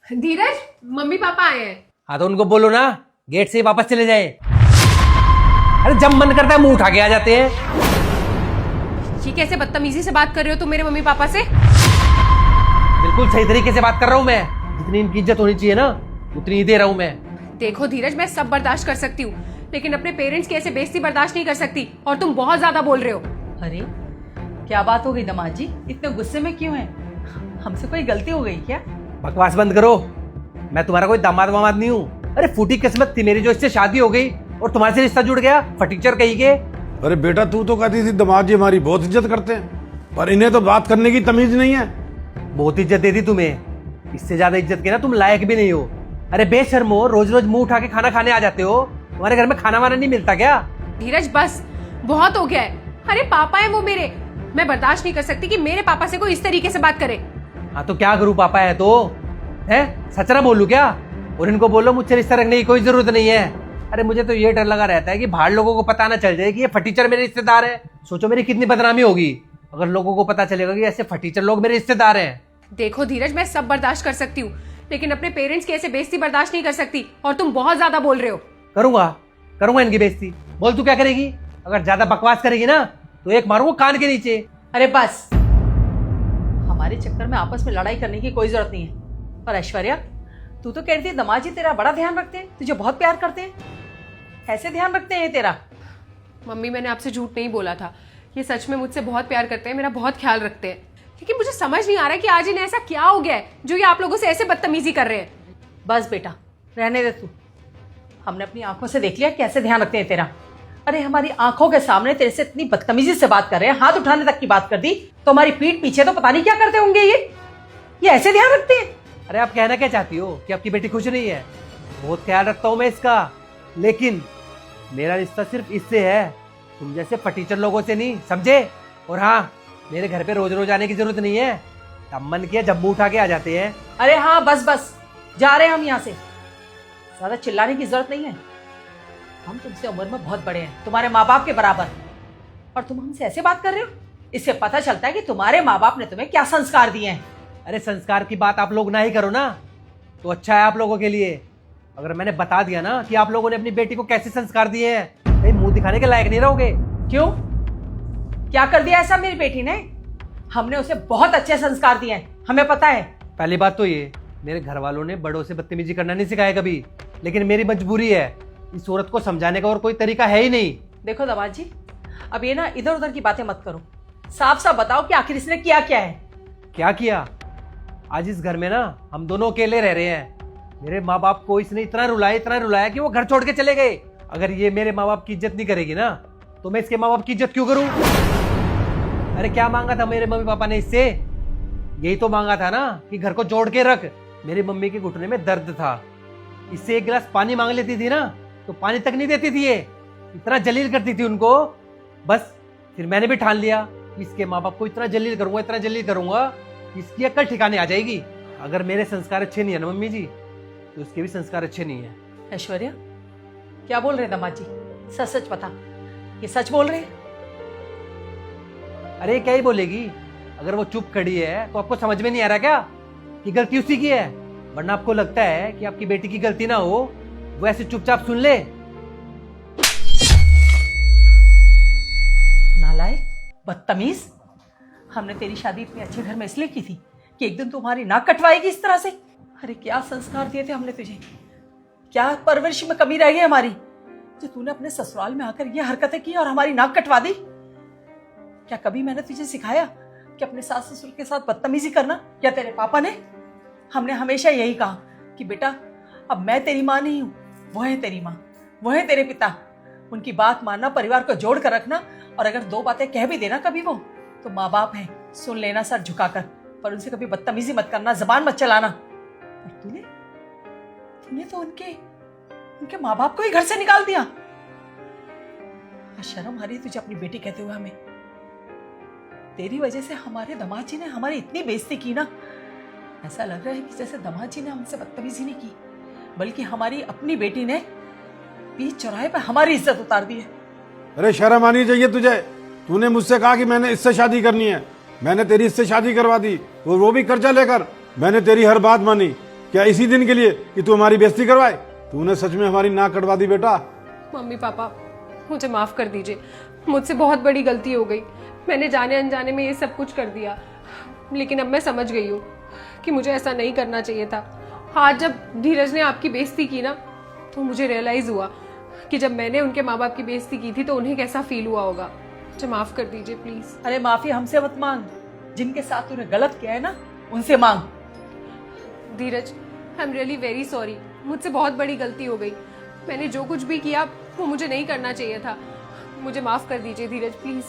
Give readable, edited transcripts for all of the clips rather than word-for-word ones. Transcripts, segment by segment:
धीरज, mummy papa आए हैं। हाँ तो उनको बोलो ना गेट से ही वापस चले जाए। अरे जब मन करता है मुंह उठा के आ जाते हैं। ये कैसे बदतमीजी से बात कर रहे हो तुम मेरे मम्मी पापा से? बिल्कुल सही तरीके से बात कर रहा हूँ मैं। जितनी इनकी इज्जत होनी चाहिए ना उतनी ही दे रहा हूँ मैं। देखो धीरज, मैं सब बर्दाश्त कर सकती हूँ, लेकिन अपने पेरेंट्स की ऐसे बेइज्जती बर्दाश्त नहीं कर सकती। और तुम बहुत ज्यादा बोल रहे हो। अरे क्या बात हो गई दामाद जी, इतने गुस्से में क्यों हैं? हमसे कोई गलती हो गई क्या? बकवास बंद करो। मैं तुम्हारा कोई दामाद वामाद नहीं हूँ। अरे फूटी किस्मत थी मेरी जो इससे शादी हो गई और तुम्हारे से रिश्ता जुड़ गया। फटीचर कही के। अरे बेटा तू तो कहती थी दामाद जी हमारी बहुत इज्जत करते हैं, पर इन्हें तो बात करने की तमीज नहीं है। बहुत इज्जत दे दी तुम्हें, इससे ज्यादा इज्जत के ना तुम लायक भी नहीं हो। अरे बेशर्म हो, रोज रोज मुंह उठा के खाना खाने आ जाते हो। तुम्हारे घर में खाना वाना नहीं मिलता क्या? धीरज बस, बहुत हो गया है। अरे पापा है वो मेरे, मैं बर्दाश्त नहीं कर सकती कि मेरे पापा से कोई इस तरीके से बात करे। हाँ तो क्या करूँ, पापा है तो है, सचरा बोलूं क्या? और इनको बोलो मुझसे रिश्ता रखने की कोई जरूरत नहीं है। अरे मुझे तो ये डर लगा रहता है कि बाहर लोगों को पता ना चल जाए कि ये फटीचर मेरे रिश्तेदार है। सोचो मेरी कितनी बदनामी होगी अगर लोगों को पता चलेगा कि ऐसे फटीचर लोग मेरे रिश्तेदार हैं। देखो धीरज, मैं सब बर्दाश्त कर सकती हूँ, लेकिन अपने पेरेंट्स की ऐसे बेइज्जती बर्दाश्त नहीं कर सकती। और तुम बहुत ज्यादा बोल रहे हो। करूंगा इनकी बेइज्जती। बोल तू क्या करेगी? अगर ज्यादा बकवास करेगी ना तो एक मारूंगा कान के नीचे। अरे बस, हमारे चक्कर में आपस में लड़ाई करने की कोई जरूरत नहीं है। और ऐश्वर्या, तू तो कहती है दामाद जी तेरा बड़ा ध्यान रखते हैं, तुझे बहुत प्यार करते हैं। ऐसे ध्यान रखते हैं तेरा? मम्मी, मैंने आपसे झूठ नहीं बोला था। ये सच में मुझसे बहुत प्यार करते हैं, मेरा बहुत ख्याल रखते हैं। लेकिन मुझे समझ नहीं आ रहा कि आज इन्हें ऐसा क्या हो गया है जो ये आप लोगों से ऐसे बदतमीजी कर रहे हैं। बस बेटा, रहने दे तू। हमने अपनी आंखों से देख लिया कैसे ध्यान रखते हैं तेरा। अरे हमारी आंखों के सामने तेरे से इतनी बदतमीजी से बात कर रहे हैं, हाथ उठाने तक की बात कर दी, तो हमारी पीठ पीछे तो पता नहीं क्या करते होंगे ये ऐसे ध्यान रखते हैं। अरे आप कहना क्या चाहती हो कि आपकी बेटी खुश नहीं है? बहुत ख्याल रखता हूं मैं इसका, लेकिन मेरा रिश्ता सिर्फ इससे है, तुम जैसे फटीचर लोगों से नहीं, समझे? और हाँ, मेरे घर पे रोज रोज आने की जरूरत नहीं है। तब मन किया जब मुंह उठा के आ जाते हैं। अरे हाँ बस बस, जा रहे हैं हम यहाँ से। ज्यादा चिल्लाने की जरूरत नहीं है। हम तुमसे उम्र में बहुत बड़े हैं, तुम्हारे माँ बाप के बराबर, और तुम हमसे ऐसे बात कर रहे हो। इससे पता चलता है कि तुम्हारे माँ बाप ने तुम्हें क्या संस्कार दिए हैं। अरे संस्कार की बात आप लोग ना ही करो ना तो अच्छा है आप लोगों के लिए। अगर मैंने बता दिया ना कि आप लोगों ने अपनी बेटी को कैसे संस्कार दिए हैं, कहीं मुंह दिखाने के लायक नहीं रहोगे। क्यों, क्या कर दिया ऐसा मेरी बेटी ने? हमने उसे बहुत अच्छे संस्कार दिए हैं, हमें पता है। पहली बात तो ये, मेरे घर वालों ने बड़ों से बदतमीजी करना नहीं सिखाया कभी, लेकिन मेरी मजबूरी है, इस औरत को समझाने का और कोई तरीका है ही नहीं। देखो दामाद जी, अब ये ना इधर उधर की बातें मत करो, साफ साफ बताओ कि आखिर इसने किया क्या है। क्या किया? आज इस घर में ना हम दोनों अकेले रह रहे हैं। मेरे माँ बाप को इसने इतना रुलाया कि वो घर छोड़ के चले गए। अगर ये मेरे माँ बाप की इज्जत नहीं करेगी ना तो मैं इसके माँ बाप की इज्जत क्यों करूं? अरे क्या मांगा था मेरे मम्मी पापा ने इससे? यही तो मांगा था ना कि घर को जोड़ के रख। मेरी मम्मी के घुटने में दर्द था, इससे एक गिलास पानी मांग लेती थी ना तो पानी तक नहीं देती थी। ये इतना जलील करती थी उनको। बस फिर मैंने भी ठान लिया कि इसके माँ बाप को इतना जलील करूंगा, इसकी अक्ल ठिकाने आ जाएगी। अगर मेरे संस्कार अच्छे नहीं है ना मम्मी जी, तो इसके भी संस्कार अच्छे नहीं है। ऐश्वर्या, क्या बोल रहे दामाद जी? सच सच बता, ये सच बोल रहे हैं? अरे क्या ही बोलेगी? अगर वो चुप खड़ी है तो आपको समझ में नहीं आ रहा क्या कि गलती उसी की है? वरना आपको लगता है कि आपकी बेटी की गलती ना हो, वो ऐसे चुपचाप सुन ले। नालायक, बदतमीज। हमने तेरी शादी इतने अच्छे घर में इसलिए की थी कि एक दिन तुम्हारी नाक कटवाएगी इस तरह से। अरे क्या संस्कार दिए थे हमने तुझे, क्या परवरिश में कमी रह गई हमारी, जो तूने अपने ससुराल में आकर ये हरकतें की और हमारी नाक कटवा दी। क्या कभी मैंने तुझे सिखाया कि अपने सास ससुर के साथ बदतमीजी करना, या तेरे पापा ने? हमने हमेशा यही कहा कि बेटा अब मैं तेरी माँ नहीं हूँ, वो है तेरी माँ, वो है तेरे पिता। उनकी बात मानना, परिवार को जोड़ कर रखना, और अगर दो बातें कह भी देना कभी वो, तो माँ बाप है, सुन लेना सर झुकाकर, पर उनसे कभी बदतमीजी मत करना, जबान मत चलाना। पर तूने तो उनके माँ बाप को ही घर से निकाल दिया। शर्म आ रही है तुझे अपनी बेटी कहते हुए हमें? तेरी वजह से हमारे दामाद जी ने हमारी इतनी बेइज्जती की ना, ऐसा लग रहा है कि जैसे दामाद जी ने हमसे बदतमीजी नहीं की, बल्कि हमारी अपनी बेटी ने बीच चौराहे पर हमारी इज्जत उतार दी है। अरे शर्म आनी चाहिए तुझे। तूने मुझसे कहा कि मैंने इससे शादी करनी है, मैंने तेरी इससे शादी करवा दी, और वो भी कर्जा लेकर। मैंने तेरी हर बात मानी, क्या इसी दिन के लिए कि तू हमारी बेइज्जती करवाए? तूने सच में हमारी नाक कटवा दी बेटा। मम्मी पापा मुझे माफ़ कर दीजिए, मुझसे बहुत बड़ी गलती हो गई। मैंने जाने अनजाने में ये सब कुछ कर दिया, लेकिन अब मैं समझ गई हूँ कि मुझे ऐसा नहीं करना चाहिए था। आज जब धीरज ने आपकी बेइज्जती की ना, तो मुझे रियलाइज़ हुआ कि जब मैंने उनके माँ बाप की बेइज्जती की थी तो उन्हें कैसा फील हुआ होगा। मुझे माफ़ कर दीजिए प्लीज़। अरे माफी हमसे मत मांग, जिनके साथ तूने गलत किया है ना उनसे मांग। Dheeraj, I am really very sorry, मुझसे बहुत बड़ी गलती हो गई। मैंने जो कुछ भी किया वो मुझे नहीं करना चाहिए था। मुझे माफ़ कर दीजिए धीरज प्लीज़।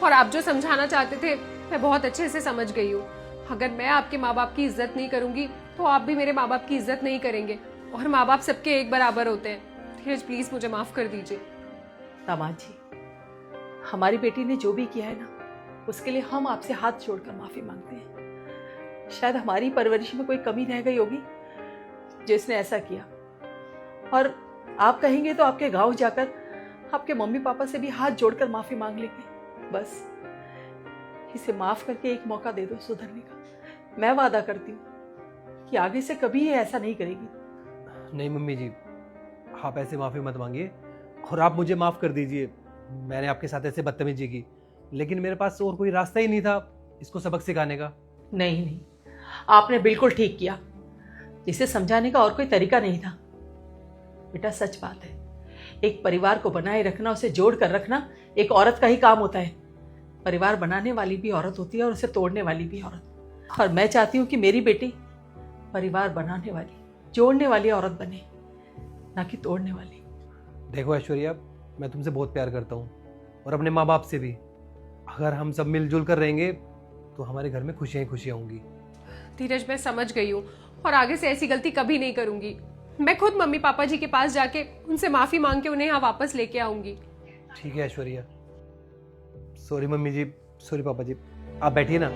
और आप जो समझाना चाहते थे मैं बहुत अच्छे से समझ गई हूँ। अगर मैं आपके माँ बाप की इज्जत नहीं करूँगी तो आप भी मेरे माँ बाप की इज्जत नहीं करेंगे, और माँ बाप सबके एक बराबर होते हैं। धीरज प्लीज़ मुझे माफ़ कर दीजिए। दामाद जी, हमारी बेटी ने जो भी किया है ना, उसके लिए हम आपसे हाथ जोड़कर माफी मांगते हैं। शायद हमारी परवरिश में कोई कमी रह गई होगी जिसने ऐसा किया, और आप कहेंगे तो आपके गांव जाकर आपके मम्मी पापा से भी हाथ जोड़कर माफी मांग लेंगे। बस इसे माफ करके एक मौका दे दो सुधरने का। मैं वादा करती हूँ कि आगे से कभी ये ऐसा नहीं करेगी। नहीं मम्मी जी, आप ऐसे माफ़ी मत मांगिए और आप मुझे माफ़ कर दीजिए। मैंने आपके साथ ऐसे बदतमीजी की, लेकिन मेरे पास और कोई रास्ता ही नहीं था इसको सबक सिखाने का। नहीं नहीं, आपने बिल्कुल ठीक किया। इसे समझाने का और कोई तरीका नहीं था। बेटा सच बात है, एक परिवार को बनाए रखना, उसे जोड़ कर रखना एक औरत का ही काम होता है। परिवार बनाने वाली भी औरत होती है और उसे तोड़ने वाली भी औरत। और मैं चाहती हूँ कि मेरी बेटी परिवार बनाने वाली, जोड़ने वाली औरत बने, ना कि तोड़ने वाली। देखो ऐश्वर्या, मैं तुमसे बहुत प्यार करता हूँ और अपने माँ बाप से भी। अगर हम सब मिलजुल कर रहेंगे तो हमारे घर में खुशियाँ ही खुशियाँ होंगी। धीरज मैं समझ गई हूँ और आगे से ऐसी गलती कभी नहीं करूँगी। मैं खुद मम्मी पापा जी के पास जाके उनसे माफ़ी मांग के उन्हें यहाँ वापस लेके आऊँगी। ठीक है ऐश्वर्या। सॉरी मम्मी जी, सॉरी पापा जी। आप बैठिए ना।